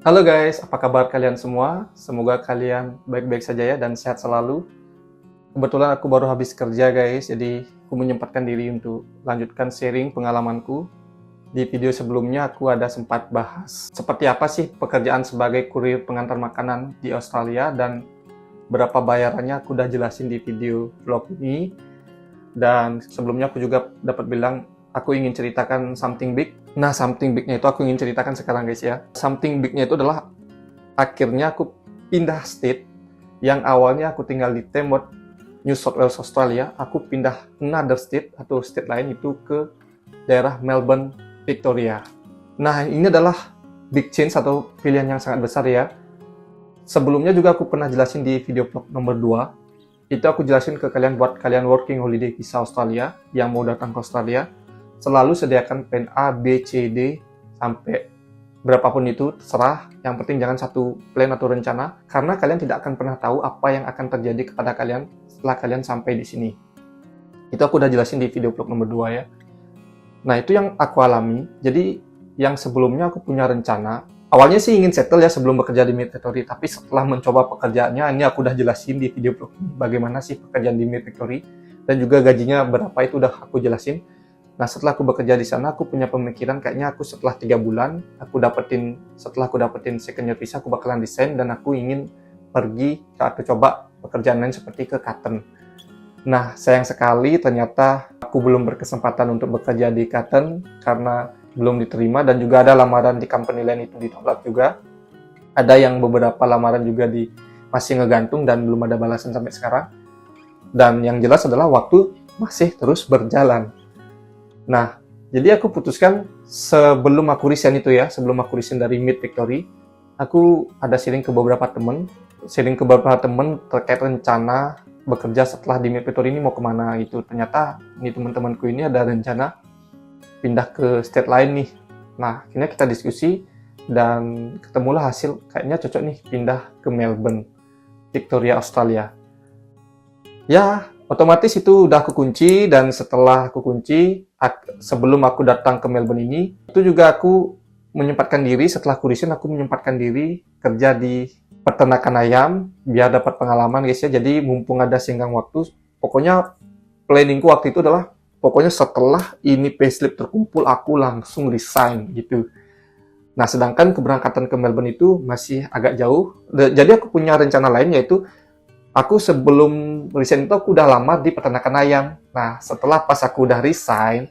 Halo guys, apa kabar kalian semua? Semoga kalian baik-baik saja ya dan sehat selalu. Kebetulan aku baru habis kerja guys, jadi aku menyempatkan diri untuk lanjutkan sharing pengalamanku. Di video sebelumnya aku ada sempat bahas seperti apa sih pekerjaan sebagai kurir pengantar makanan di Australia dan berapa bayarannya aku udah jelasin di video vlog ini. Dan sebelumnya aku juga dapat bilang aku ingin ceritakan something big. Nah, something big-nya itu aku ingin ceritakan sekarang guys ya. Something big-nya itu adalah akhirnya aku pindah state. Yang awalnya aku tinggal di Tamworth, New South Wales, Australia. Aku pindah another state atau state lain itu ke daerah Melbourne, Victoria. Nah, ini adalah big change atau pilihan yang sangat besar ya. Sebelumnya juga aku pernah jelasin di video vlog nomor 2. Itu aku jelasin ke kalian buat kalian working holiday visa Australia yang mau datang ke Australia. Selalu sediakan plan A, B, C, D, sampai berapapun itu, terserah. Yang penting jangan satu plan atau rencana, karena kalian tidak akan pernah tahu apa yang akan terjadi kepada kalian setelah kalian sampai di sini. Itu aku udah jelasin di video vlog nomor 2 ya. Nah, itu yang aku alami. Jadi, yang sebelumnya aku punya rencana, awalnya sih ingin settle ya sebelum bekerja di Mid Victory, tapi setelah mencoba pekerjaannya, ini aku udah jelasin di video vlog ini, bagaimana sih pekerjaan di Mid Victory, dan juga gajinya berapa itu udah aku jelasin. Nah, setelah aku bekerja di sana, aku punya pemikiran kayaknya aku setelah 3 bulan, setelah aku dapetin second year visa, aku bakalan resign dan aku ingin pergi atau coba pekerjaan lain seperti ke Cotton. Nah, sayang sekali ternyata aku belum berkesempatan untuk bekerja di Cotton karena belum diterima, dan juga ada lamaran di company lain itu ditolak juga. Ada yang beberapa lamaran juga masih ngegantung dan belum ada balasan sampai sekarang. Dan yang jelas adalah waktu masih terus berjalan. Nah, jadi aku putuskan sebelum aku resign dari Mid Victory, aku ada sharing ke beberapa temen terkait rencana bekerja setelah di Mid Victory ini mau kemana gitu. Ternyata ini teman-temanku ini ada rencana pindah ke state lain nih. Nah, akhirnya kita diskusi dan ketemulah hasil kayaknya cocok nih pindah ke Melbourne, Victoria, Australia. Ya, otomatis itu udah aku kunci, dan setelah aku kunci, sebelum aku datang ke Melbourne ini, itu juga aku menyempatkan diri, setelah aku resign, aku menyempatkan diri kerja di peternakan ayam, biar dapat pengalaman guys ya. Jadi mumpung ada senggang waktu, pokoknya planningku waktu itu adalah, pokoknya setelah ini payslip terkumpul, aku langsung resign gitu. Nah, sedangkan keberangkatan ke Melbourne itu masih agak jauh, jadi aku punya rencana lain, yaitu aku sebelum resign itu aku udah lamar di peternakan ayam. Nah, setelah pas aku udah resign,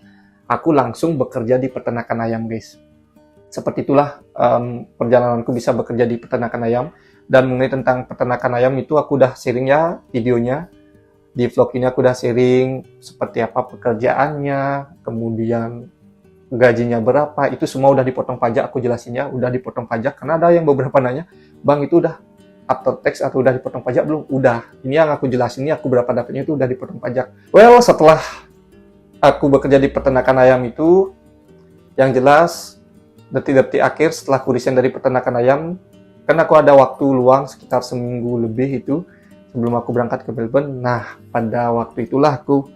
aku langsung bekerja di peternakan ayam, guys. Seperti itulah perjalananku bisa bekerja di peternakan ayam. Dan mengenai tentang peternakan ayam itu aku udah sharing ya videonya. Di vlog ini aku udah sharing seperti apa pekerjaannya, kemudian gajinya berapa, itu semua udah dipotong pajak, aku jelasin ya, udah dipotong pajak. Karena ada yang beberapa nanya, "Bang, itu udah after tax atau udah dipotong pajak belum?" Udah. Ini yang aku jelasin, ini aku berapa dapatnya itu udah dipotong pajak. Well, setelah aku bekerja di peternakan ayam itu, yang jelas detik-detik akhir setelah aku resign dari peternakan ayam, kan aku ada waktu luang sekitar seminggu lebih itu sebelum aku berangkat ke Melbourne. Nah, pada waktu itulah aku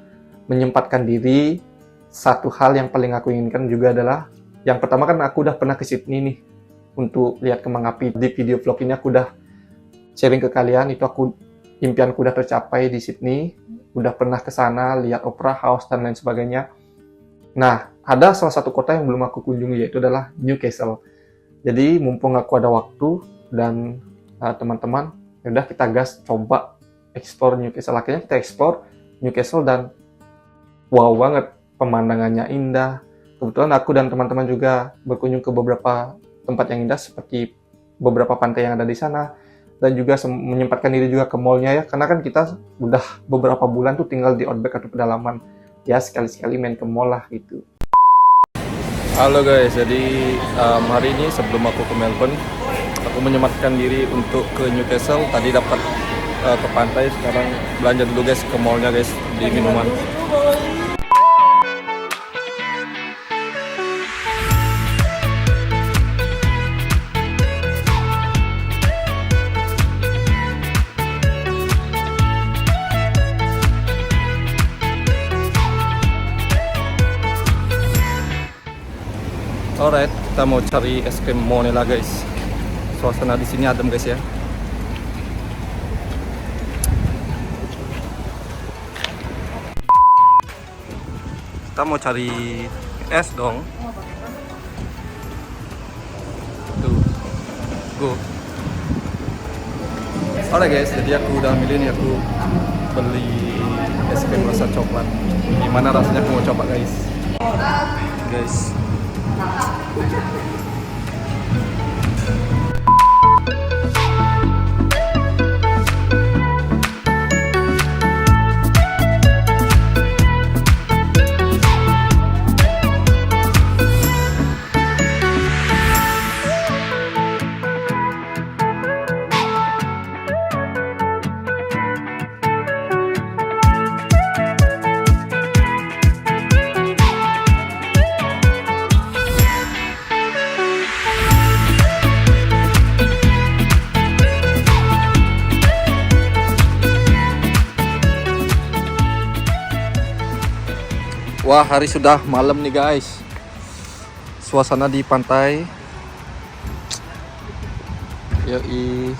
menyempatkan diri. Satu hal yang paling aku inginkan juga adalah, yang pertama kan aku udah pernah ke Sydney nih untuk lihat kembang api. Di video vlog ini aku udah sharing ke kalian, itu impianku udah tercapai di Sydney, udah pernah ke sana lihat Opera House dan lain sebagainya. Nah, ada salah satu kota yang belum aku kunjungi, yaitu adalah Newcastle. Jadi mumpung aku ada waktu dan teman-teman, yaudah kita gas coba explore Newcastle. Akhirnya kita explore Newcastle dan wow banget, pemandangannya indah. Kebetulan aku dan teman-teman juga berkunjung ke beberapa tempat yang indah seperti beberapa pantai yang ada di sana. Dan juga menyempatkan diri juga ke mall-nya ya, karena kan kita udah beberapa bulan tuh tinggal di outback atau pedalaman ya, sekali-sekali main ke mall lah gitu. Halo guys, jadi hari ini sebelum aku ke Melbourne, aku menyempatkan diri untuk ke Newcastle. Tadi dapat ke pantai, sekarang belanja dulu guys ke mall-nya guys, di minuman. Alright, kita mau cari es krim Monella guys. Suasana di sini adem guys ya. Kita mau cari es dong. Tuh, go. Alright guys, jadi aku udah milih nih, aku beli es krim rasa coklat. Gimana rasanya, aku mau coba guys. Guys. Wah, hari sudah malam nih guys. Suasana di pantai. Yoi.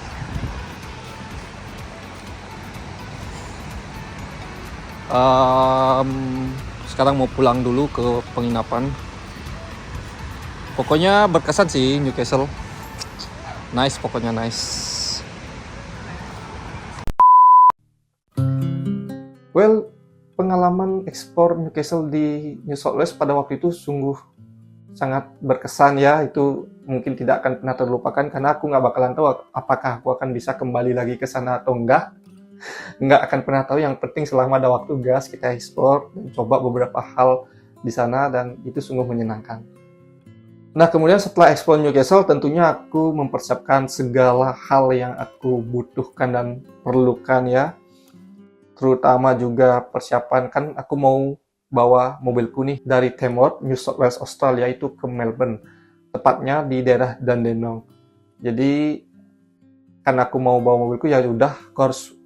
Sekarang mau pulang dulu ke penginapan. Pokoknya berkesan sih Newcastle. Nice, pokoknya nice. Well, pengalaman ekspor Newcastle di New South Wales pada waktu itu sungguh sangat berkesan ya. Itu mungkin tidak akan pernah terlupakan karena aku nggak bakalan tahu apakah aku akan bisa kembali lagi ke sana atau enggak. Nggak akan pernah tahu. Yang penting selama ada waktu gas kita ekspor dan coba beberapa hal di sana, dan itu sungguh menyenangkan. Nah, kemudian setelah ekspor Newcastle tentunya aku mempersiapkan segala hal yang aku butuhkan dan perlukan ya. Terutama juga persiapan, kan aku mau bawa mobilku nih dari Tamworth, New South Wales, Australia itu ke Melbourne, tepatnya di daerah Dandenong. Jadi karena aku mau bawa mobilku, ya udah aku harus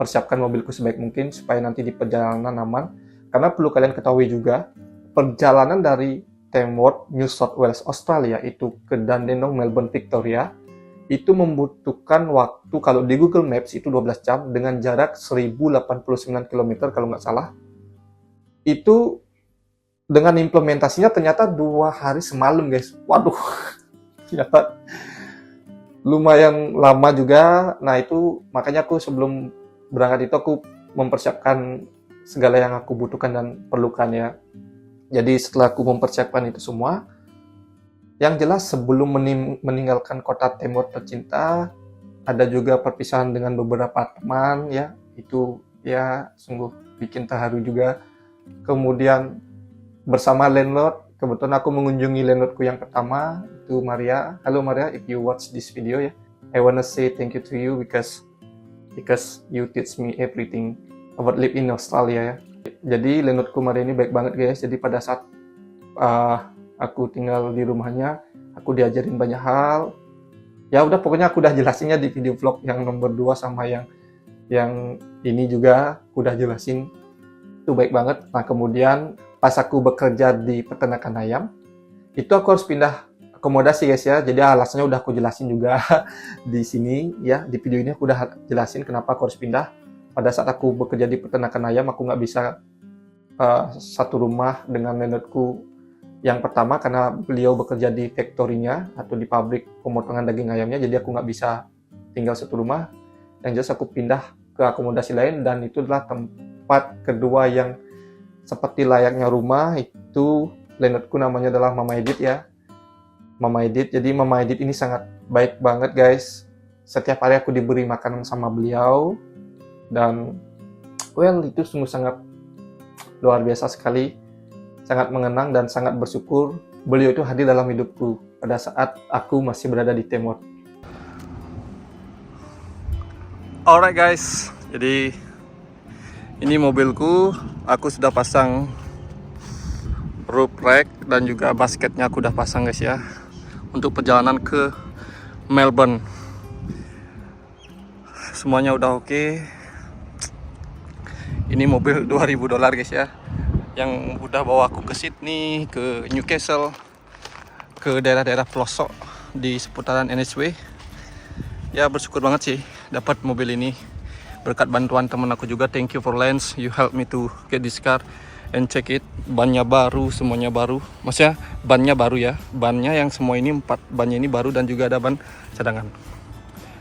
persiapkan mobilku sebaik mungkin supaya nanti di perjalanan aman. Karena perlu kalian ketahui juga, perjalanan dari Tamworth, New South Wales, Australia itu ke Dandenong, Melbourne, Victoria itu membutuhkan waktu, kalau di Google Maps itu 12 jam dengan jarak 1089 km kalau nggak salah. Itu dengan implementasinya ternyata 2 hari semalam guys. Waduh, ternyata lumayan lama juga. Nah itu makanya aku sebelum berangkat itu aku mempersiapkan segala yang aku butuhkan dan perlukan ya. Jadi setelah aku mempersiapkan itu semua, yang jelas sebelum meninggalkan kota Tamworth tercinta, ada juga perpisahan dengan beberapa teman ya. Itu ya sungguh bikin terharu juga. Kemudian bersama landlord, kebetulan aku mengunjungi landlordku yang pertama, itu Maria. Halo Maria, if you watch this video ya, I wanna say thank you to you because you teach me everything about live in Australia ya. Jadi landlordku Maria ini baik banget guys. Jadi pada saat aku tinggal di rumahnya, aku diajarin banyak hal. Ya udah, pokoknya aku udah jelasinnya di video vlog yang nomor 2 sama yang ini juga aku udah jelasin. Itu baik banget. Nah, kemudian pas aku bekerja di peternakan ayam, itu aku harus pindah akomodasi guys ya. Jadi alasannya udah aku jelasin juga di sini ya. Di video ini aku udah jelasin kenapa aku harus pindah. Pada saat aku bekerja di peternakan ayam, aku nggak bisa satu rumah dengan landlordku yang pertama karena beliau bekerja di factory-nya atau di pabrik pemotongan daging ayamnya, jadi aku nggak bisa tinggal satu rumah. Yang jelas aku pindah ke akomodasi lain, dan itu adalah tempat kedua yang seperti layaknya rumah. Itu landlordku namanya adalah Mama Edith ya. Mama Edith. Jadi Mama Edith ini sangat baik banget guys. Setiap hari aku diberi makanan sama beliau, dan well itu sungguh sangat luar biasa sekali. Sangat mengenang dan sangat bersyukur beliau itu hadir dalam hidupku pada saat aku masih berada di Tamworth. Alright guys, jadi ini mobilku, aku sudah pasang roof rack dan juga basketnya aku udah pasang guys ya, untuk perjalanan ke Melbourne. Semuanya udah oke. Ini mobil $2,000 guys ya, yang udah bawa aku ke Sydney, ke Newcastle, ke daerah-daerah pelosok di seputaran NSW. Ya bersyukur banget sih dapat mobil ini berkat bantuan teman aku juga. Thank you for Lens, you help me to get this car and check it. Bannya baru, semuanya baru. Maksudnya bannya baru ya. Bannya yang semua ini 4 bannya ini baru dan juga ada ban cadangan.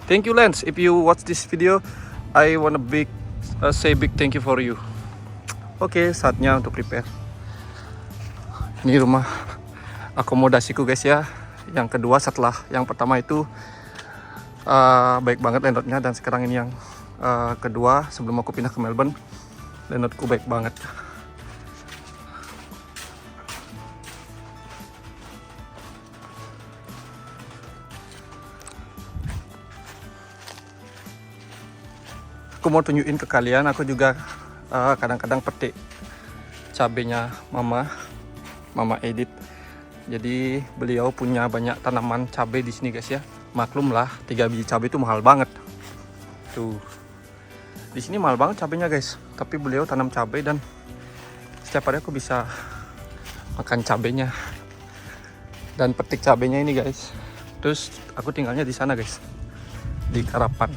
Thank you Lens. If you watch this video, I wanna say big thank you for you. Oke, saatnya untuk prepare. Ini rumah akomodasiku guys ya. Yang kedua setelah yang pertama itu baik banget landlordnya, dan sekarang ini yang kedua sebelum aku pindah ke Melbourne. Landlordku baik banget. Aku mau tunjukin ke kalian, aku juga kadang-kadang petik cabenya Mama Edith. Jadi beliau punya banyak tanaman cabai di sini guys ya. Maklum lah, 3 biji cabai itu mahal banget. Tuh, di sini mahal banget cabainya guys. Tapi beliau tanam cabai dan setiap hari aku bisa makan cabainya dan petik cabainya ini guys. Terus aku tinggalnya di sana guys, di Karapan.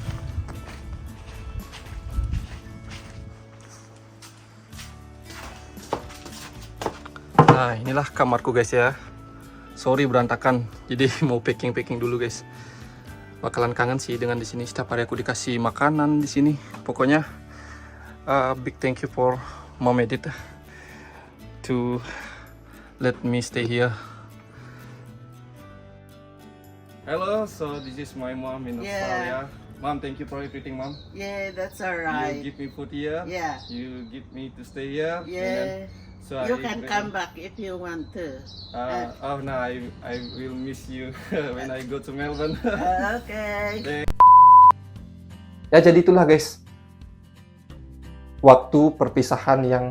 Nah inilah kamarku guys ya. Sorry berantakan, jadi mau packing dulu guys. Bakalan kangen sih dengan di sini. Setiap hari aku dikasih makanan di sini. Pokoknya big thank you for Mom Edith to let me stay here. Hello, so this is my mom in Australia. Mom, thank you for everything, Mom. Yeah, that's alright. You give me food here. Yeah. You give me to stay here. Yeah. So You can come back if you want to. Oh no, I will miss you when I go to Melbourne. Okay. Ya jadi itulah guys, waktu perpisahan yang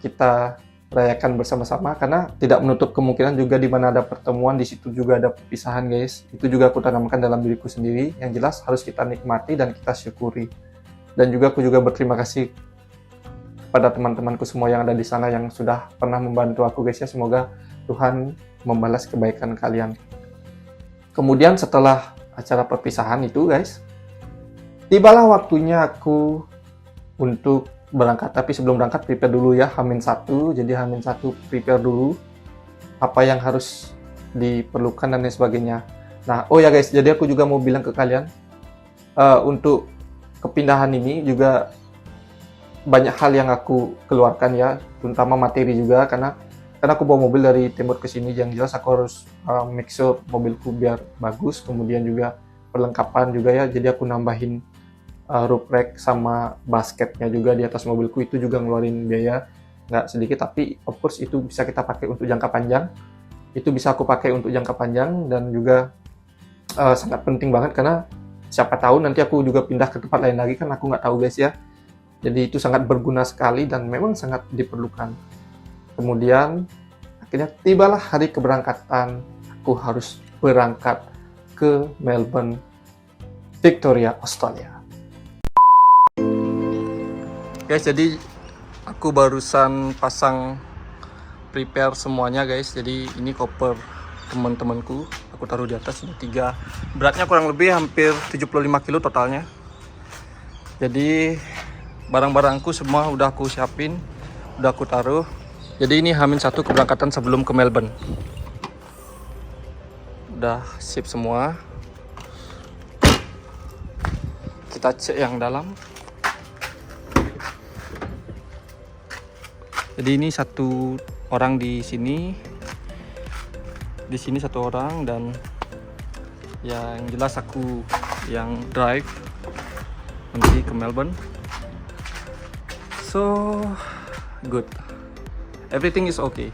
kita rayakan bersama-sama, karena tidak menutup kemungkinan juga di mana ada pertemuan di situ juga ada perpisahan guys. Itu juga aku tanamkan dalam diriku sendiri. Yang jelas harus kita nikmati dan kita syukuri. Dan juga aku juga berterima kasih pada teman-temanku semua yang ada di sana yang sudah pernah membantu aku guys ya. Semoga Tuhan membalas kebaikan kalian. Kemudian setelah acara perpisahan itu guys, tibalah waktunya aku untuk berangkat. Tapi sebelum berangkat prepare dulu ya, H-1. Jadi H-1 prepare dulu apa yang harus diperlukan dan lain sebagainya. Nah oh ya guys, jadi aku juga mau bilang ke kalian, untuk kepindahan ini juga banyak hal yang aku keluarkan ya, terutama materi juga, karena aku bawa mobil dari Timur ke sini. Yang jelas aku harus make sure mobilku biar bagus, kemudian juga perlengkapan juga ya. Jadi aku nambahin roof rack sama basketnya juga di atas mobilku. Itu juga ngeluarin biaya nggak sedikit, tapi of course itu bisa kita pakai untuk jangka panjang. Itu bisa aku pakai untuk jangka panjang dan juga sangat penting banget, karena siapa tahu nanti aku juga pindah ke tempat lain lagi, kan aku nggak tahu guys ya. Jadi itu sangat berguna sekali dan memang sangat diperlukan. Kemudian akhirnya tibalah hari keberangkatan. Aku harus berangkat ke Melbourne, Victoria, Australia. Guys, jadi aku barusan pasang prepare semuanya guys. Jadi ini koper teman-temanku. Aku taruh di atas, ini 3. Beratnya kurang lebih hampir 75 kilo totalnya. Jadi barang-barangku semua udah aku siapin, udah aku taruh. Jadi ini H-1 keberangkatan sebelum ke Melbourne. Udah sip semua. Kita cek yang dalam. Jadi ini 1 orang di sini. Di sini 1 orang, dan yang jelas aku yang drive nanti ke Melbourne. So good, everything is okay.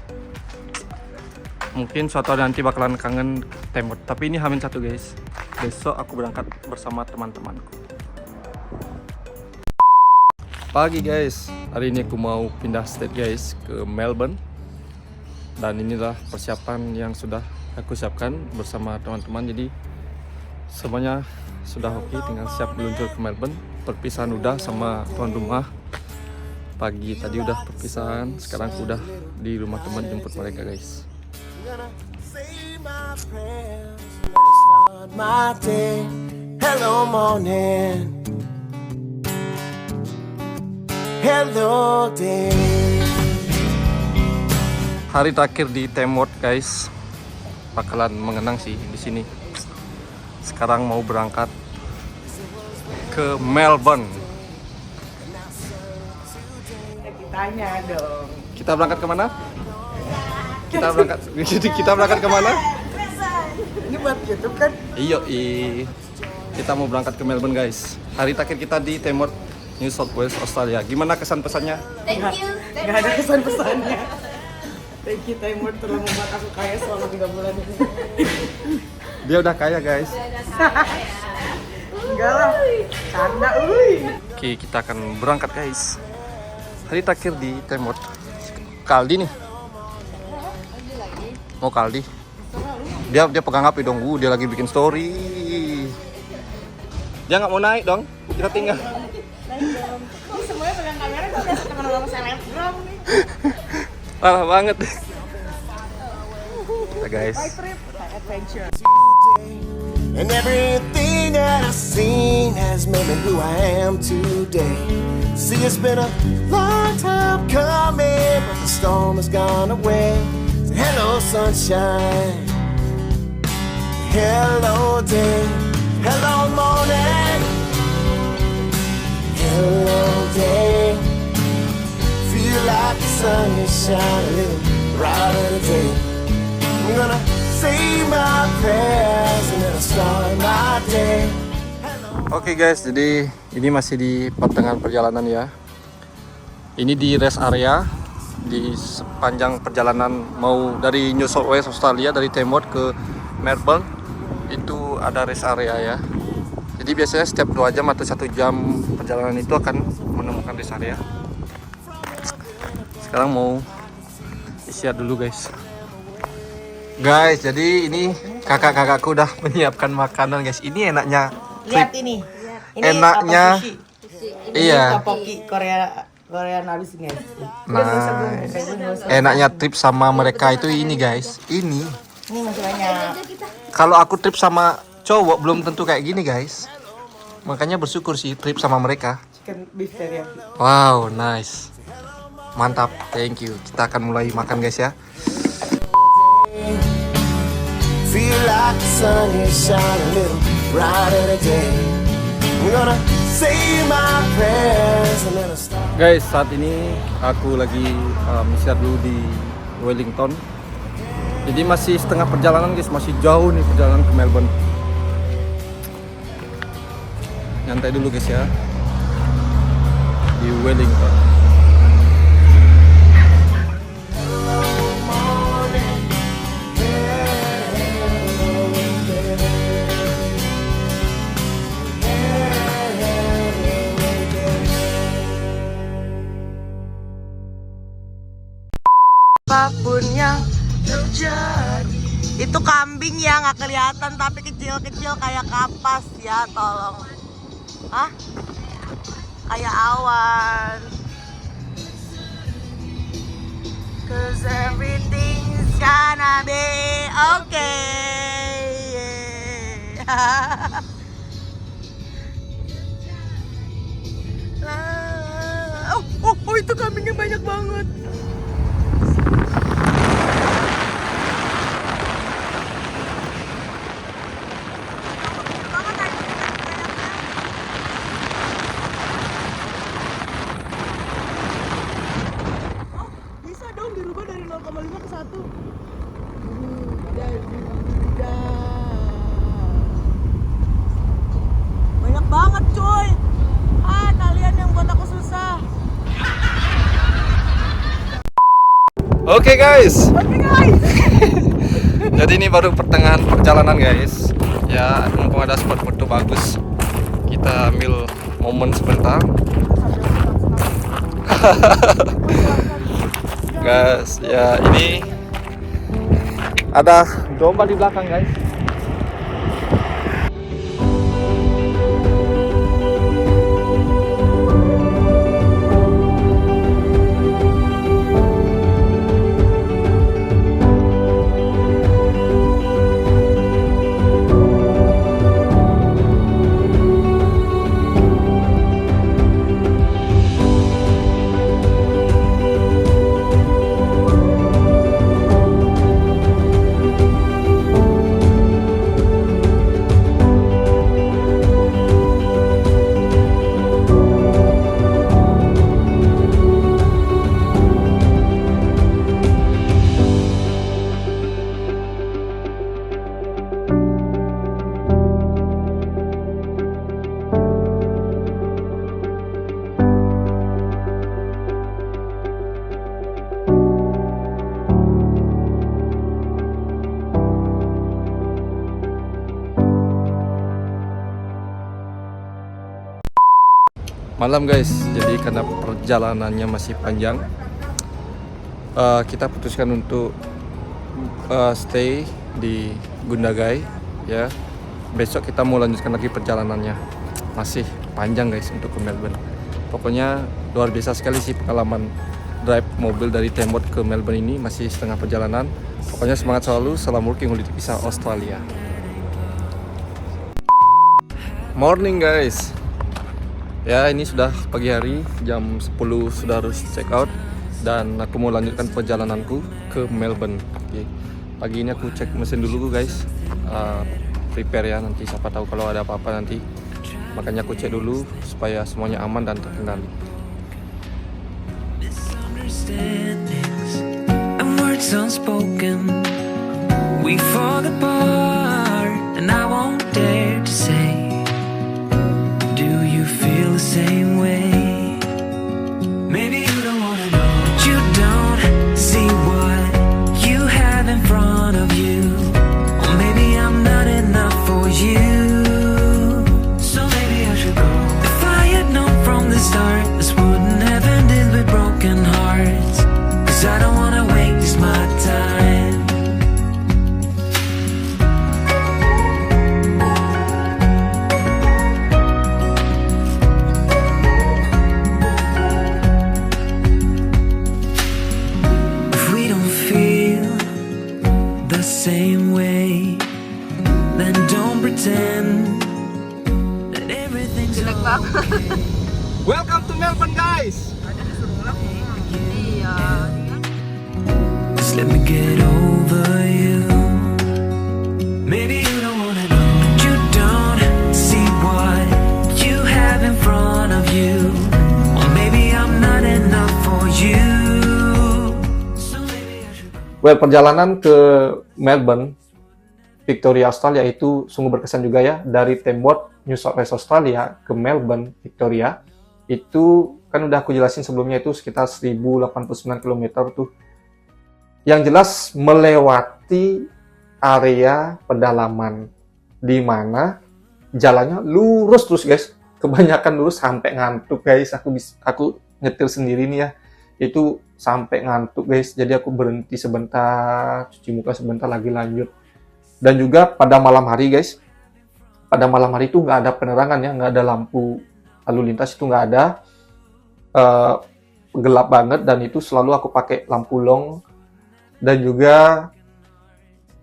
Mungkin suatu hari nanti bakalan kangen Temot, tapi ini H-1 guys. Besok aku berangkat bersama teman-temanku. Pagi guys, hari ini aku mau pindah state guys ke Melbourne. Dan inilah persiapan yang sudah aku siapkan bersama teman-teman. Jadi semuanya sudah oke, tinggal siap meluncur ke Melbourne. Perpisahan udah sama tuan rumah. Pagi tadi udah perpisahan, sekarang aku udah di rumah teman jemput mereka guys. my prayers, let it start my day. Hello morning, hello day. Hari terakhir di Temworth guys, bakalan mengenang sih di sini. Sekarang mau berangkat ke Melbourne. Tanya dong. Kita berangkat kemana? Kita berangkat kemana? Ini buat YouTube kan? Iya, kita mau berangkat ke Melbourne guys. Hari terakhir kita di Temworth, New South Wales, Australia. Gimana kesan pesannya? Gak ada kesan-pesannya. Thank you Timur telah membuat aku kaya selama 3 bulan ini. Dia udah kaya guys. Enggak lah, canda uy. Oke, kita akan berangkat guys. Hari terakhir di Temworth. Kaldi nih. Mau Kaldi? Dia pegang HP dong, dia lagi bikin story. Dia nggak mau naik dong, kita tinggal. Ini semuanya pegang kamera tuh udah teman sama selebgram nih. Parah banget. Kita guys. Bye trip, bye adventure. And everything that I've seen has made me who I am today. See, it's been a long time coming, but the storm has gone away. So hello sunshine, hello day, hello morning, hello day. Feel like the sun is shining brighter today. I'm gonna say my prayers and then I'll start my day. Oke guys, jadi ini masih di pertengahan perjalanan ya. Ini di rest area di sepanjang perjalanan mau dari New South Wales Australia, dari Temworth ke Melbourne itu ada rest area ya. Jadi biasanya setiap 2 jam atau 1 jam perjalanan itu akan menemukan rest area. Sekarang mau istirahat dulu guys. Guys, jadi ini kakak-kakakku udah menyiapkan makanan guys. Ini enaknya. Lihat ini. Ini Enaknya. apa, sushi? Iya. Ini topoki Korea habis guys. Nice. Enaknya trip sama mereka itu ini guys. Ini. Ini masih banyak. Kalau aku trip sama cowok belum tentu kayak gini guys. Makanya bersyukur sih trip sama mereka. Chicken beef teriyaki. Wow, nice. Mantap, thank you. Kita akan mulai makan guys ya. Feel like the sun is shining a little brighter today. I'm gonna say my prayers and then I'll start. Guys, saat ini aku lagi istirahat dulu di Wellington. Jadi masih setengah perjalanan guys, masih jauh nih perjalanan ke Melbourne. Nyantai dulu guys ya di Wellington. Apapun yang terjadi. Itu kambing ya nggak kelihatan tapi kecil-kecil kayak kapas ya, tolong. Hah? Kayak awan. Cause everything's gonna be okay. Oh, itu kambingnya banyak banget. Dirubah dari 0,5 ke 1. Banyak banget coy. Kalian yang buat aku susah. Oke guys. Jadi ini baru pertengahan perjalanan guys. Ya, mumpung ada spot foto bagus, kita ambil momen sebentar. Guys, ya ini ada domba di belakang guys. Malam guys, jadi karena perjalanannya masih panjang, kita putuskan untuk stay di Gundagai ya. Besok kita mau lanjutkan lagi perjalanannya. Masih panjang guys untuk ke Melbourne. Pokoknya luar biasa sekali sih pengalaman drive mobil dari Tembot ke Melbourne ini. Masih setengah perjalanan. Pokoknya semangat selalu. Salam working holiday visa Australia. Morning guys. Ya, ini sudah pagi hari, jam 10 sudah harus check out dan aku mau lanjutkan perjalananku ke Melbourne. Oke. Pagi ini aku cek mesin dulu guys, prepare ya, nanti siapa tahu kalau ada apa-apa nanti. Makanya aku cek dulu supaya semuanya aman dan terkendali. Misunderstandings and words unspoken, we fall apart and I won't dare to say, do you feel the same way? Maybe you don't wanna know, but you don't see what you have in front of you. Or maybe I'm not enough for you, so maybe I should go. If I had known from the start, this wouldn't have ended with broken hearts. Cause I don't wanna waste my time. Same way, then don't pretend that everything's okay. Welcome to Melbourne guys. Just let me get over you. Maybe you don't wanna know, but you don't see what you have in front of you. Or maybe I'm not enough for you. So maybe I should. Well, perjalanan ke Melbourne, Victoria, Australia itu sungguh berkesan juga ya. Dari Tembot, New South Wales, Australia ke Melbourne, Victoria, itu kan udah aku jelasin sebelumnya itu sekitar 1089 km tuh. Yang jelas melewati area pedalaman di mana jalannya lurus terus guys. Kebanyakan lurus sampai ngantuk guys. Aku nyetir sendiri nih ya. Itu sampai ngantuk guys, jadi aku berhenti sebentar, cuci muka sebentar lagi lanjut. Dan juga pada malam hari guys, pada malam hari itu nggak ada penerangan ya, nggak ada lampu lalu lintas, itu nggak ada, gelap banget, dan itu selalu aku pakai lampu long. Dan juga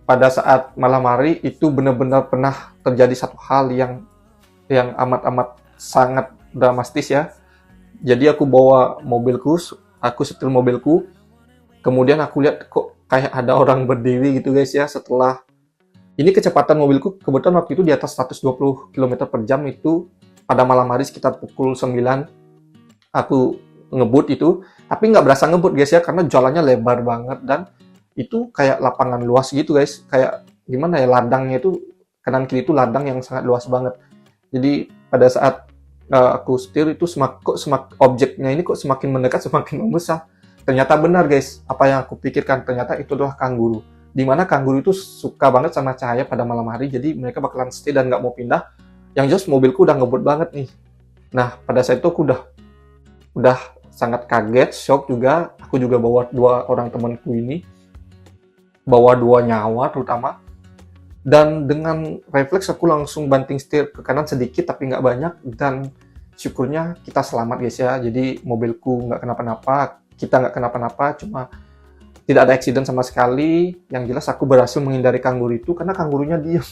pada saat malam hari itu benar-benar pernah terjadi satu hal yang amat-amat sangat dramatis ya. Jadi aku bawa mobilku, aku setir mobilku, kemudian aku lihat kok kayak ada orang berdiri gitu guys ya. Setelah ini kecepatan mobilku kebetulan waktu itu di atas 120 km per jam, itu pada malam hari sekitar pukul 9 aku ngebut itu, tapi nggak berasa ngebut guys ya, karena jalannya lebar banget dan itu kayak lapangan luas gitu guys, kayak gimana ya, ladangnya itu kanan kiri itu ladang yang sangat luas banget. Jadi pada saat aku setir itu objeknya ini kok semakin mendekat semakin membesar. Ternyata benar guys, apa yang aku pikirkan, ternyata itu adalah kanguru. Dimana kanguru itu suka banget sama cahaya pada malam hari, jadi mereka bakalan stay dan nggak mau pindah. Yang jelas mobilku udah ngebut banget nih. Nah pada saat itu aku udah sangat kaget, shock juga. Aku juga bawa 2 orang temanku ini, bawa 2 nyawa terutama. Dan dengan refleks aku langsung banting setir ke kanan sedikit tapi nggak banyak, dan syukurnya kita selamat guys ya. Jadi mobilku nggak kenapa-napa, kita nggak kenapa-napa, cuma tidak ada accident sama sekali. Yang jelas aku berhasil menghindari kanguru itu karena kangurunya diam.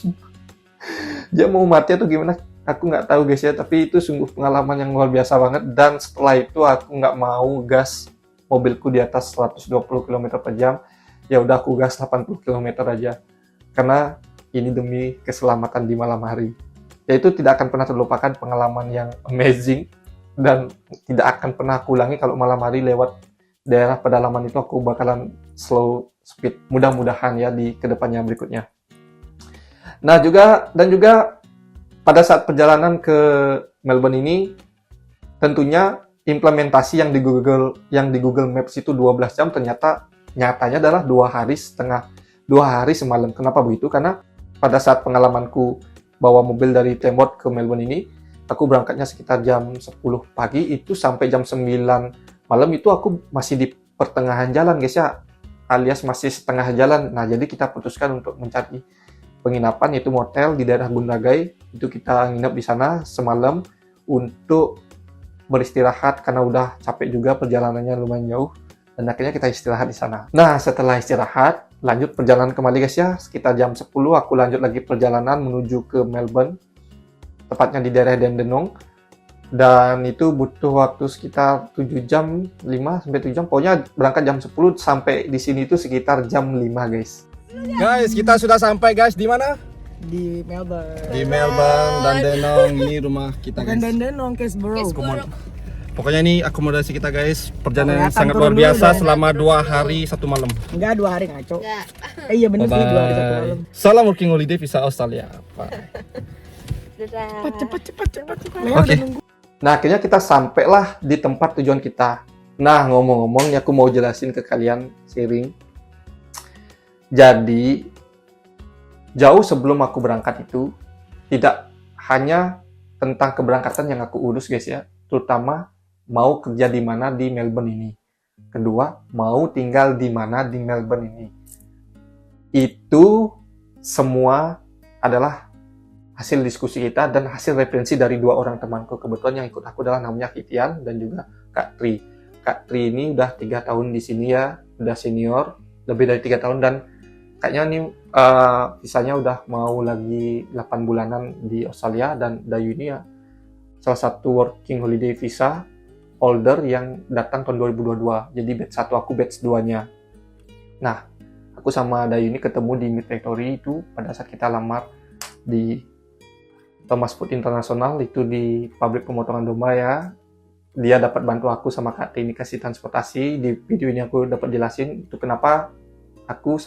Dia mau mati atau gimana aku nggak tahu guys ya, tapi itu sungguh pengalaman yang luar biasa banget. Dan setelah itu aku nggak mau gas mobilku di atas 120 km per jam, ya udah aku gas 80 km aja, karena ini demi keselamatan di malam hari. Yaitu tidak akan pernah terlupakan, pengalaman yang amazing, dan tidak akan pernah aku ulangi kalau malam hari lewat daerah pedalaman itu. Aku bakalan slow speed, mudah-mudahan ya di kedepannya berikutnya. Nah juga pada saat perjalanan ke Melbourne ini, tentunya implementasi yang di Google Maps itu 12 jam, nyatanya adalah 2 hari semalam. Kenapa begitu? Karena pada saat pengalamanku bawa mobil dari Tembot ke Melbourne ini, aku berangkatnya sekitar jam 10 pagi, itu sampai jam 9 malam itu aku masih di pertengahan jalan guys ya, alias masih setengah jalan. Nah, jadi kita putuskan untuk mencari penginapan, yaitu motel di daerah Gundagai. Itu kita nginep di sana semalam untuk beristirahat karena udah capek juga, perjalanannya lumayan jauh. Dan akhirnya kita istirahat di sana. Nah, setelah istirahat, lanjut perjalanan kembali guys ya. Sekitar jam 10 aku lanjut lagi perjalanan menuju ke Melbourne, tepatnya di daerah Dandenong. Dan itu butuh waktu sekitar 7 jam, 5 sampai 7 jam. Pokoknya berangkat jam 10 sampai di sini itu sekitar jam 5 guys. Guys, kita sudah sampai guys di mana? Di Melbourne. Di Melbourne, Dandenong. Ini rumah kita Bukan guys. Dandenong, Kesborough. Pokoknya ini akomodasi kita guys. Perjalanan yang Kelihatan sangat turun luar dulu biasa dong. selama 2 hari 1 malam. Enggak, 2 hari ngaco. Iya bener sih, 2 hari 1 malam. Salam working holiday visa Australia. Cepat. Oke. Nah, akhirnya kita sampailah di tempat tujuan kita. Nah, ngomong-ngomong, aku mau jelasin ke kalian, sharing. Jadi, jauh sebelum aku berangkat itu, tidak hanya tentang keberangkatan yang aku urus guys ya, terutama mau kerja di mana di Melbourne ini. Kedua, mau tinggal di mana di Melbourne ini. Itu semua adalah hasil diskusi kita dan hasil referensi dari 2 orang temanku. Kebetulan yang ikut aku adalah namanya Kitian dan juga Kak Tri. Kak Tri ini udah 3 tahun di sini ya, udah senior, lebih dari 3 tahun, dan kayaknya ini visanya udah mau lagi 8 bulanan di Australia. Dan Dayu ini ya salah satu working holiday visa holder yang datang tahun 2022. Jadi batch 1 aku, batch 2-nya. Nah, aku sama Dayu ini ketemu di Meat Factory itu pada saat kita lamar di Thomas Food International, itu di pabrik pemotongan domba ya. Dia dapat bantu aku sama Kak T ini kasih transportasi. Di video ini aku dapat jelasin itu kenapa aku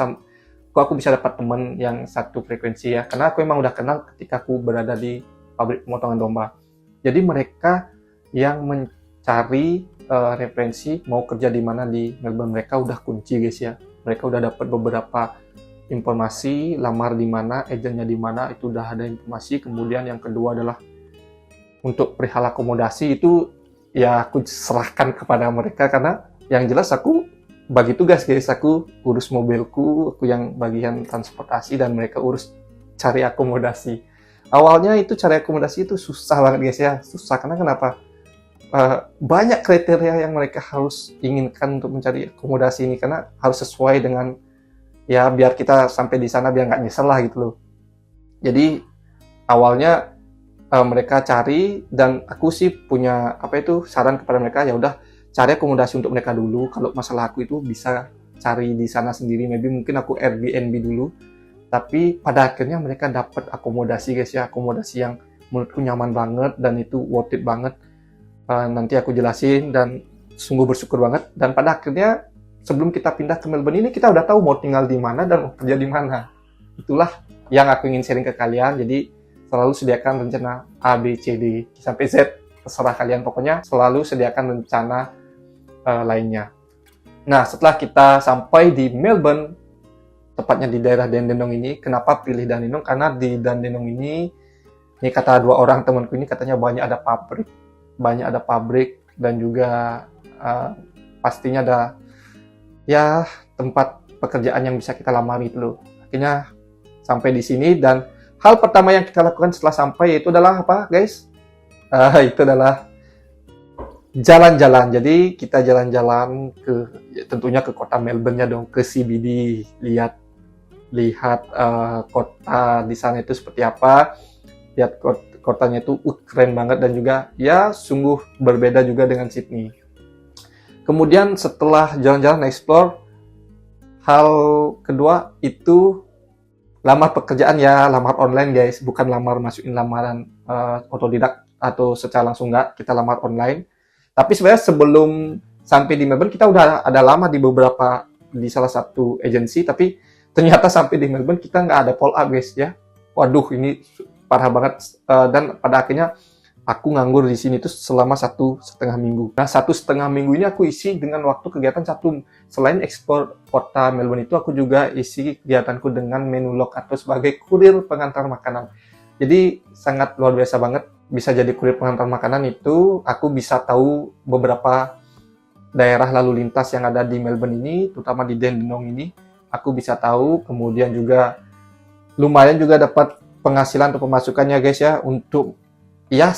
bisa dapat teman yang satu frekuensi ya. Karena aku emang udah kenal ketika aku berada di pabrik pemotongan domba. Jadi mereka yang mencari referensi mau kerja di mana di Melbourne, mereka udah kunci guys ya. Mereka udah dapat beberapa informasi, lamar di mana, agennya di mana, itu udah ada informasi. Kemudian yang kedua adalah untuk perihal akomodasi itu ya aku serahkan kepada mereka, karena yang jelas aku bagi tugas guys, aku urus mobilku, aku yang bagian transportasi, dan mereka urus cari akomodasi. Awalnya itu cari akomodasi itu susah banget guys ya, susah karena kenapa? Banyak kriteria yang mereka harus inginkan untuk mencari akomodasi ini, karena harus sesuai dengan ya biar kita sampai di sana biar nggak nyesel lah gitu loh. Jadi awalnya mereka cari, dan aku sih punya saran kepada mereka, ya udah cari akomodasi untuk mereka dulu. Kalau masalah aku itu bisa cari di sana sendiri, maybe mungkin aku Airbnb dulu. Tapi pada akhirnya mereka dapat akomodasi guys ya, akomodasi yang menurutku nyaman banget dan itu worth it banget. Nanti aku jelasin, dan sungguh bersyukur banget. Dan pada akhirnya sebelum kita pindah ke Melbourne ini, kita udah tahu mau tinggal di mana dan mau kerja di mana. Itulah yang aku ingin sharing ke kalian. Jadi selalu sediakan rencana A, B, C, D sampai Z, terserah kalian. Pokoknya selalu sediakan rencana lainnya. Nah, setelah kita sampai di Melbourne, tepatnya di daerah Dandenong ini, kenapa pilih Dandenong? Karena di Dandenong ini kata 2 orang temanku ini, katanya banyak ada pabrik, dan juga pastinya ada ya tempat pekerjaan yang bisa kita lamari itu loh. Akhirnya sampai di sini, dan hal pertama yang kita lakukan setelah sampai itu adalah apa guys? Itu adalah jalan-jalan. Jadi kita jalan-jalan tentunya ke kota Melbourne-nya dong, ke CBD, lihat kota di sana itu seperti apa. Lihat kotanya itu keren banget, dan juga ya sungguh berbeda juga dengan Sydney. Kemudian setelah jalan-jalan explore, hal kedua itu lamar pekerjaan ya, lamar online guys, bukan masukin lamaran otodidak atau secara langsung, enggak, kita lamar online. Tapi sebenarnya sebelum sampai di Melbourne, kita udah ada lama di salah satu agensi, tapi ternyata sampai di Melbourne kita nggak ada follow up guys ya. Waduh, ini parah banget. Dan pada akhirnya aku nganggur di sini tuh selama 1,5 minggu. Nah, 1,5 minggu ini aku isi dengan waktu kegiatan selain ekspor kota Melbourne itu, aku juga isi kegiatanku dengan menu log atau sebagai kurir pengantar makanan. Jadi sangat luar biasa banget. bisa jadi kurir pengantar makanan itu aku bisa tahu beberapa daerah lalu lintas yang ada di Melbourne ini, terutama di Dandenong ini, aku bisa tahu. Kemudian juga lumayan juga dapat penghasilan atau pemasukannya guys ya, untuk ya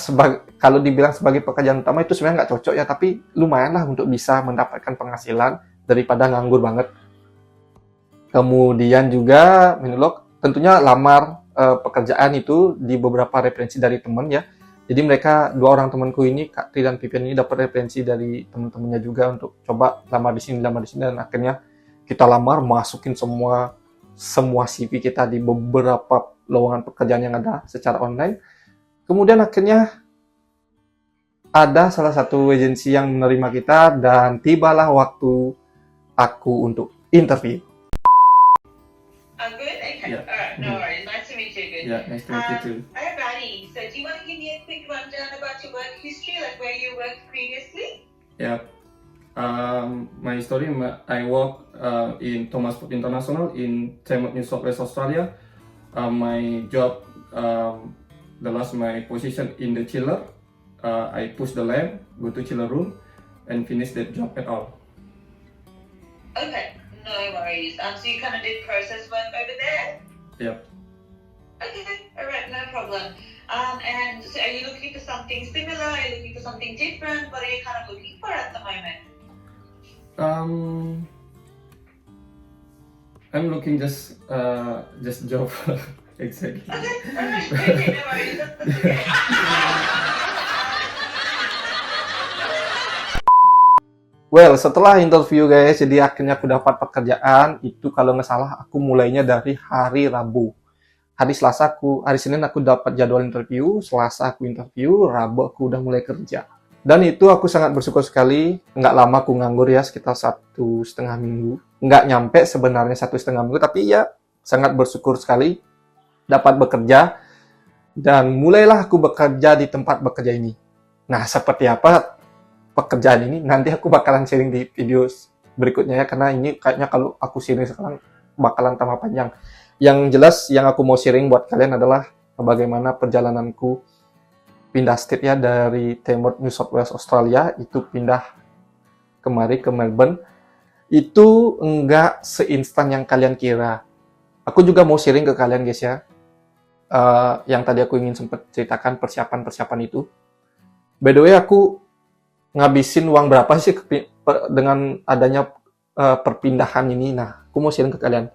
kalau dibilang sebagai pekerjaan utama itu sebenarnya nggak cocok ya, tapi lumayan lah untuk bisa mendapatkan penghasilan daripada nganggur banget. Kemudian juga menolak tentunya lamar pekerjaan itu di beberapa referensi dari teman ya. Jadi mereka, dua orang temanku ini, Kak Tri dan Pipian ini, dapat referensi dari teman-temannya juga untuk coba lamar di sini, dan akhirnya kita lamar, masukin semua CV kita di beberapa lowongan pekerjaan yang ada secara online. Kemudian akhirnya ada salah satu agensi yang menerima kita dan tibalah waktu aku untuk interview. I'm good? Okay. Yeah. Alright, no worries. Nice to meet you. Good. Yeah, nice to meet you too. Alrighty. So do you want to give me a quick rundown about your work history, like where you worked previously? Yeah. My story, I work in Thomas Food International in Tamworth, New South Wales, Australia. My job, my position in the chiller. I push the lamp, go to chiller room, and finish that job at all. Okay, no worries. So you kind of did process work over there? Yep. Okay, alright, no problem. And so are you looking for something similar? Are you looking for something different? What are you kind of looking for at the moment? I'm looking just job exactly. Okay, alright, okay, no worries. That's okay. Well, setelah interview guys, jadi akhirnya aku dapat pekerjaan. Itu kalau nggak salah aku mulainya dari hari Rabu. Hari Senin aku dapat jadwal interview, Selasa aku interview, Rabu aku udah mulai kerja. Dan itu aku sangat bersyukur sekali. Nggak lama aku nganggur ya, sekitar 1,5 minggu. Nggak nyampe sebenarnya 1,5 minggu, tapi ya sangat bersyukur sekali dapat bekerja. Dan mulailah aku bekerja di tempat bekerja ini. Nah, seperti apa pekerjaan ini? Nanti aku bakalan sharing di video berikutnya ya, karena ini kayaknya kalau aku sharing sekarang bakalan tambah panjang. Yang jelas yang aku mau sharing buat kalian adalah bagaimana perjalananku pindah state ya, dari Tamworth, New South Wales, Australia, itu pindah kemari ke Melbourne. Itu enggak seinstan yang kalian kira. Aku juga mau sharing ke kalian guys ya, yang tadi aku ingin sempat ceritakan persiapan itu. By the way, aku ngabisin uang berapa sih dengan adanya perpindahan ini. Nah, aku mau sharing ke kalian.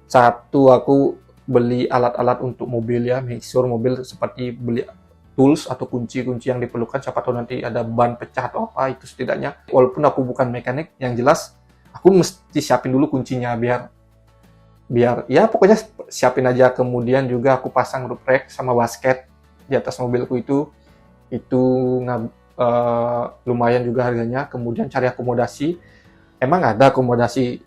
Satu, aku beli alat-alat untuk mobil ya, make sure mobil, seperti beli tools atau kunci-kunci yang diperlukan, siapa tahu nanti ada ban pecah atau apa, itu setidaknya. Walaupun aku bukan mekanik, yang jelas aku mesti siapin dulu kuncinya biar ya pokoknya siapin aja. Kemudian juga aku pasang roof rack sama basket di atas mobilku itu lumayan juga harganya. Kemudian cari akomodasi. Emang ada akomodasi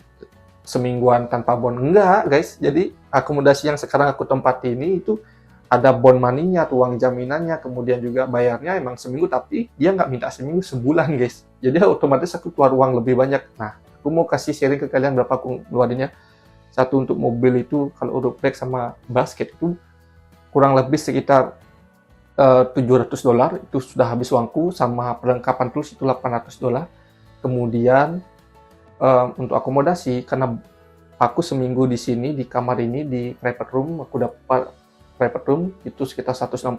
semingguan tanpa bond? Enggak guys, jadi akomodasi yang sekarang aku tempati ini itu ada bond money-nya, uang jaminannya, kemudian juga bayarnya emang seminggu, tapi dia nggak minta seminggu, sebulan guys. Jadi otomatis aku keluar uang lebih banyak. Nah, aku mau kasih sharing ke kalian berapa aku ngeluarinnya. Satu untuk mobil itu, kalau roof rack sama basket itu kurang lebih sekitar $700, itu sudah habis uangku, sama perlengkapan tools itu $800. Kemudian untuk akomodasi, karena aku seminggu di sini di kamar ini di private room, aku dapat private room itu sekitar $165.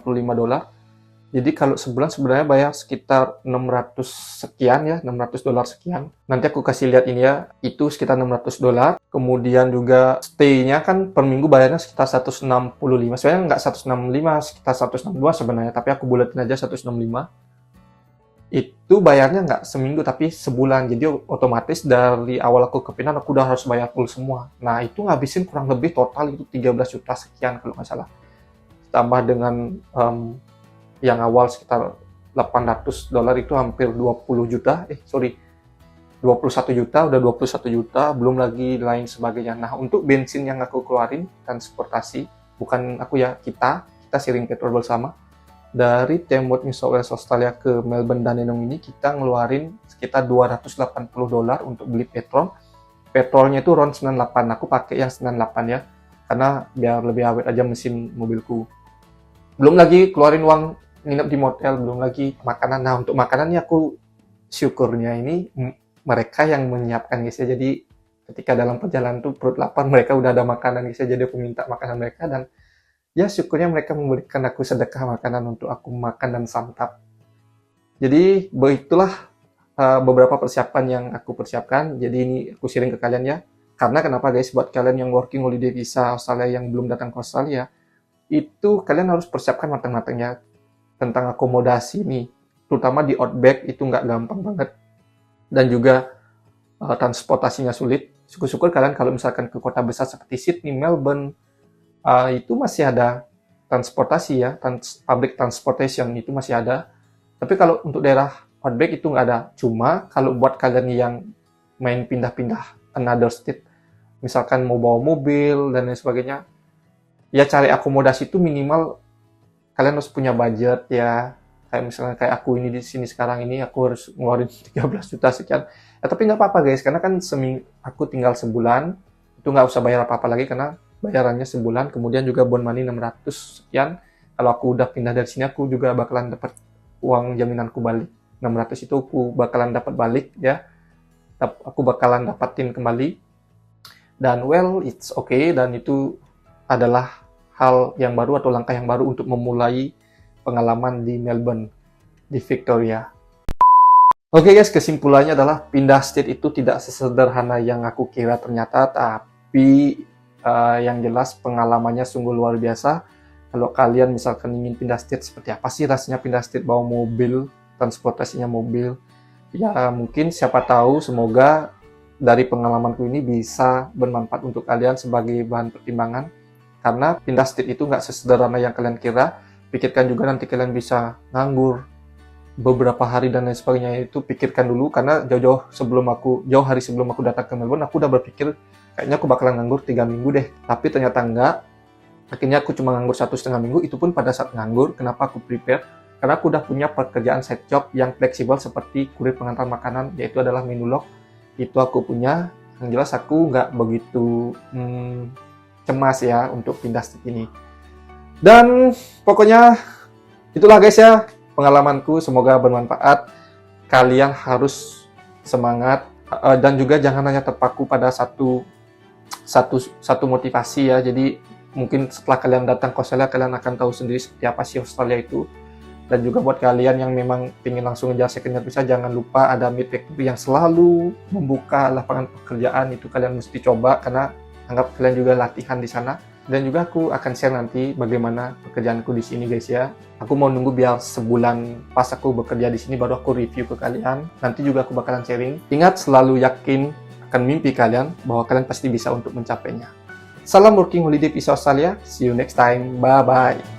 Jadi kalau sebulan sebenarnya bayar sekitar 600 sekian ya, $600 sekian. Nanti aku kasih lihat ini ya, itu sekitar $600. Kemudian juga stay-nya kan per minggu bayarnya sekitar 165. Sebenarnya nggak 165, sekitar 162 sebenarnya, tapi aku bulatin aja 165. Itu bayarnya nggak seminggu tapi sebulan. Jadi otomatis dari awal aku kepindahan aku udah harus bayar full semua. Nah, itu ngabisin kurang lebih total itu 13 juta sekian kalau nggak salah. Tambah dengan yang awal sekitar $800 itu hampir 21 juta, udah 21 juta, belum lagi lain sebagainya. Nah, untuk bensin yang aku keluarin, transportasi, bukan aku ya, kita sharing petrol bersama, dari Tamworth, New South Wales, Australia ke Melbourne dan Dandenong ini, kita ngeluarin sekitar $280 untuk beli petrol. Petrolnya itu RON 98, aku pakai yang 98 ya, karena biar lebih awet aja mesin mobilku. Belum lagi keluarin uang nginep di motel, belum lagi makanan. Nah, untuk makanannya aku syukurnya ini mereka yang menyiapkan guys ya. Jadi ketika dalam perjalanan tuh perut lapar, mereka udah ada makanan guys ya. Jadi aku minta makanan mereka dan ya syukurnya mereka memberikan aku sedekah makanan untuk aku makan dan santap. Jadi begitulah beberapa persiapan yang aku persiapkan. Jadi ini aku sharing ke kalian ya. Karena kenapa guys, buat kalian yang working holiday visa Australia yang belum datang ke Australia, itu kalian harus persiapkan matang-matang ya tentang akomodasi nih. Terutama di Outback itu nggak gampang banget. Dan juga transportasinya sulit. Syukur-syukur kalian kalau misalkan ke kota besar seperti Sydney, Melbourne, itu masih ada transportasi ya, public transportation itu masih ada. Tapi kalau untuk daerah Outback itu nggak ada. Cuma kalau buat kalian yang main pindah-pindah another state, misalkan mau bawa mobil dan lain sebagainya, ya cari akomodasi itu minimal kalian harus punya budget ya. Kayak misalnya kayak aku ini di sini sekarang ini aku harus ngeluarin 13 juta sekian. Ya, tapi nggak apa-apa guys, karena kan aku tinggal sebulan, itu nggak usah bayar apa-apa lagi karena bayarannya sebulan. Kemudian juga bond money 600 sekian. Kalau aku udah pindah dari sini, aku juga bakalan dapat uang jaminanku balik. 600 itu aku bakalan dapat balik ya. Aku bakalan dapatin kembali. Dan well, it's okay. Dan itu adalah hal yang baru atau langkah yang baru untuk memulai pengalaman di Melbourne, di Victoria. Oke guys, kesimpulannya adalah pindah state itu tidak sesederhana yang aku kira ternyata. Tapi yang jelas pengalamannya sungguh luar biasa. Kalau kalian misalkan ingin pindah state, seperti apa sih rasanya pindah state bawa mobil, transportasinya mobil. Ya mungkin siapa tahu, semoga dari pengalamanku ini bisa bermanfaat untuk kalian sebagai bahan pertimbangan. Karena pindah state itu nggak sesederhana yang kalian kira. Pikirkan juga nanti kalian bisa nganggur beberapa hari dan lain sebagainya, itu pikirkan dulu. Karena jauh hari sebelum aku datang ke Melbourne, aku udah berpikir kayaknya aku bakalan nganggur 3 minggu deh. Tapi ternyata enggak. Akhirnya aku cuma nganggur 1,5 minggu, itu pun pada saat nganggur. Kenapa aku prepare? Karena aku udah punya pekerjaan side job yang fleksibel seperti kurir pengantar makanan, yaitu adalah menu log. Itu aku punya. Yang jelas aku nggak begitu cemas ya untuk pindah state ini. Dan pokoknya itulah guys ya pengalamanku, semoga bermanfaat. Kalian harus semangat dan juga jangan hanya terpaku pada satu motivasi ya. Jadi mungkin setelah kalian datang ke Australia, kalian akan tahu sendiri seperti apa sih Australia itu. Dan juga buat kalian yang memang ingin langsung ngejar second year visa, jangan lupa ada Meat Factory yang selalu membuka lapangan pekerjaan. Itu kalian mesti coba karena anggap kalian juga latihan di sana. Dan juga aku akan share nanti bagaimana pekerjaanku di sini guys ya. Aku mau nunggu biar sebulan pas aku bekerja di sini baru aku review ke kalian. Nanti juga aku bakalan sharing. Ingat, selalu yakin akan mimpi kalian bahwa kalian pasti bisa untuk mencapainya. Salam working holiday visa Australia. See you next time. Bye bye.